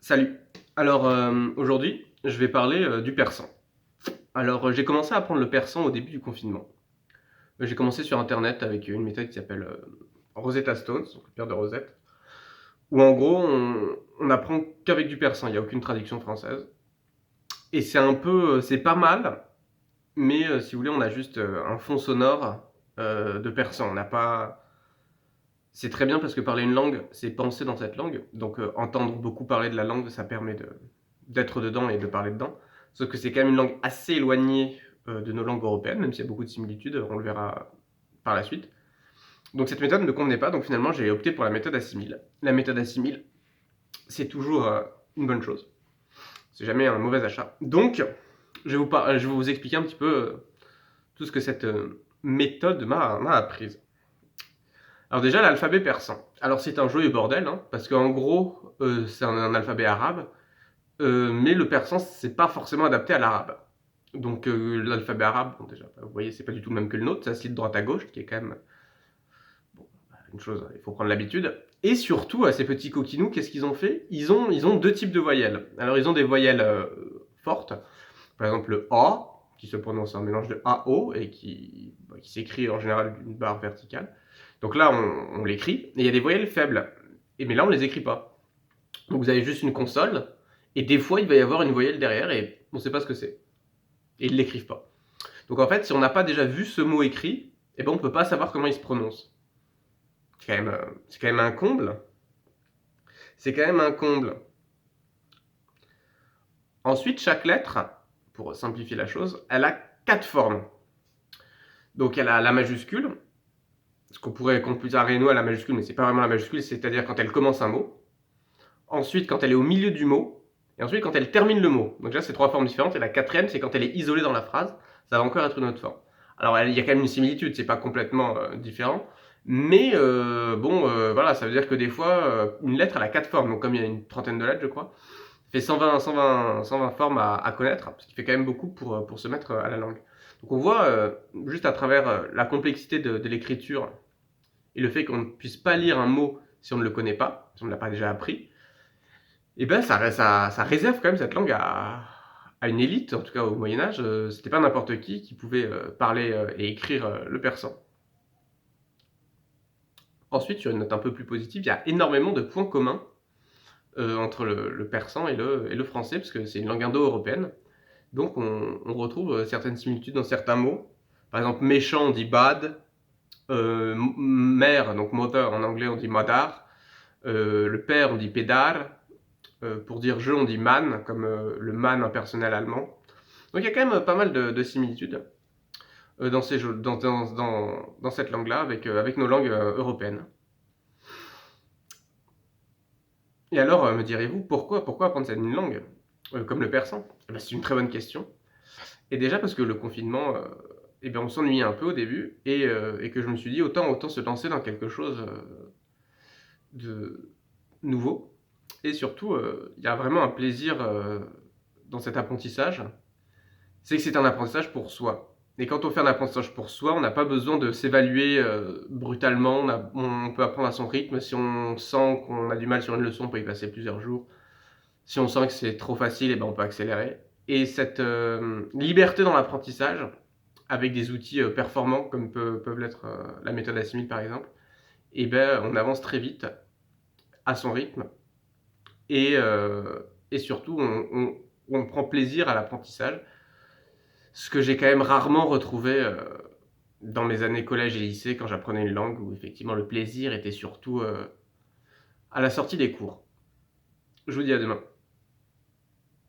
Salut. Aujourd'hui, je vais parler du persan. J'ai commencé à apprendre le persan au début du confinement. J'ai commencé sur internet avec une méthode qui s'appelle Rosetta Stone, donc le père de Rosette, où en gros on apprend qu'avec du persan, il n'y a aucune traduction française. Et c'est pas mal, mais si vous voulez, on a juste un fond sonore de persan. On n'a pas. C'est très bien parce que parler une langue, c'est penser dans cette langue. Donc entendre beaucoup parler de la langue, ça permet d'être dedans et de parler dedans. Sauf que c'est quand même une langue assez éloignée de nos langues européennes, même s'il y a beaucoup de similitudes, on le verra par la suite. Donc cette méthode ne me convenait pas, donc finalement j'ai opté pour la méthode assimile. La méthode assimile, c'est toujours une bonne chose. C'est jamais un mauvais achat. Donc je vais vous expliquer un petit peu tout ce que cette méthode m'a apprise. Alors déjà, l'alphabet persan. Alors c'est un joyeux bordel, hein, parce qu'en gros, c'est un alphabet arabe, mais le persan, c'est pas forcément adapté à l'arabe. Donc l'alphabet arabe, bon, déjà, vous voyez, c'est pas du tout le même que le nôtre, ça se lit de droite à gauche, qui est quand même bon, une chose, il faut prendre l'habitude. Et surtout, à ces petits coquinous, qu'est-ce qu'ils ont fait ils ont deux types de voyelles. Alors ils ont des voyelles fortes, par exemple le A, qui se prononce en mélange de A-O, et qui s'écrit en général d'une barre verticale. Donc là, on l'écrit, et il y a des voyelles faibles. Mais là, on ne les écrit pas. Donc vous avez juste une console, et des fois, il va y avoir une voyelle derrière, et on ne sait pas ce que c'est. Et ils ne l'écrivent pas. Donc en fait, si on n'a pas déjà vu ce mot écrit, eh ben, on ne peut pas savoir comment il se prononce. C'est quand même un comble. C'est quand même un comble. Ensuite, chaque lettre, pour simplifier la chose, elle a 4 formes. Donc elle a la majuscule, ce qu'on pourrait comparer nous à la majuscule, mais c'est pas vraiment la majuscule, c'est-à-dire quand elle commence un mot. Ensuite, quand elle est au milieu du mot. Et ensuite, quand elle termine le mot. Donc là, c'est 3 formes différentes. Et la quatrième, c'est quand elle est isolée dans la phrase. Ça va encore être une autre forme. Alors, il y a quand même une similitude, c'est pas complètement différent. Mais voilà, ça veut dire que des fois, une lettre, elle a 4 formes. Donc comme il y a une trentaine de lettres, je crois, ça fait 120 formes à connaître, ce qui fait quand même beaucoup pour se mettre à la langue. Donc on voit, juste à travers la complexité de l'écriture et le fait qu'on ne puisse pas lire un mot si on ne le connaît pas, si on ne l'a pas déjà appris, et ben ça réserve quand même cette langue à une élite, en tout cas au Moyen-Âge. C'était pas n'importe qui pouvait parler et écrire le persan. Ensuite, sur une note un peu plus positive, il y a énormément de points communs entre le persan et le français, parce que c'est une langue indo-européenne. Donc on retrouve certaines similitudes dans certains mots. Par exemple, méchant, on dit bad. Mère, donc mother en anglais, on dit madar. Le père, on dit pédar. Pour dire je, on dit man, comme le man impersonnel allemand. Donc il y a quand même pas mal de similitudes dans cette langue-là avec nos langues européennes. Et alors, me direz-vous, pourquoi apprendre cette langue comme le persan? C'est une très bonne question. Et déjà parce que le confinement, on s'ennuyait un peu au début, et que je me suis dit autant se lancer dans quelque chose de nouveau. Et surtout, il y a vraiment un plaisir dans cet apprentissage, c'est que c'est un apprentissage pour soi. Et quand on fait un apprentissage pour soi, on n'a pas besoin de s'évaluer brutalement, on peut apprendre à son rythme. Si on sent qu'on a du mal sur une leçon, on peut y passer plusieurs jours. Si on sent que c'est trop facile, on peut accélérer. Et cette liberté dans l'apprentissage, avec des outils performants comme peuvent l'être la méthode Assimil par exemple, on avance très vite à son rythme, et surtout on prend plaisir à l'apprentissage, ce que j'ai quand même rarement retrouvé dans mes années collège et lycée quand j'apprenais une langue, où effectivement le plaisir était surtout à la sortie des cours. Je vous dis à demain.